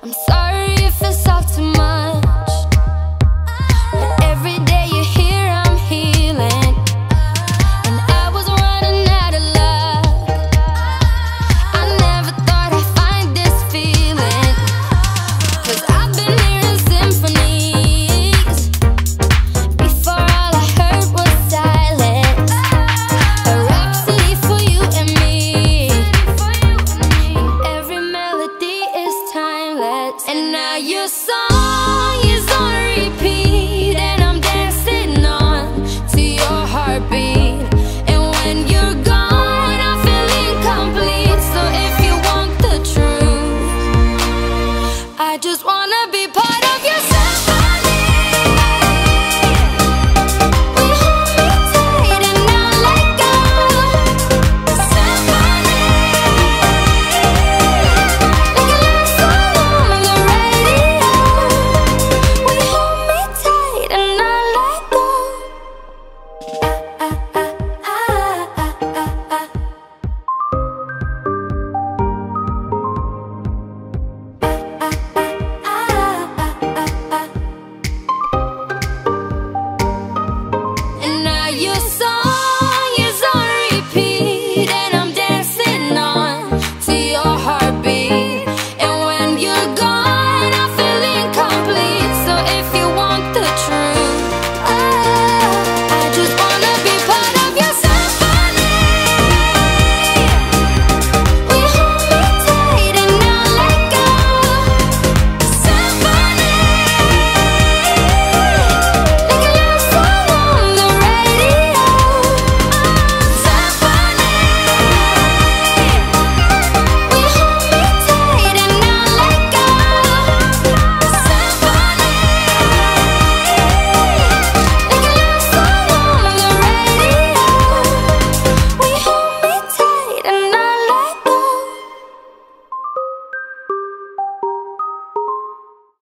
I'm sorry if it's all too much, but every day you're here, I'm healing. And I was running out of luck. I never thought I'd find this feeling, 'cause I've been hearing symphonies. Before all I heard was silence, a rhapsody for you and me. And every melody is timeless. And now your song is on repeat, and I'm dancing on to your heartbeat. And when you're gone, I feel incomplete. So if you want the truth, I just wanna be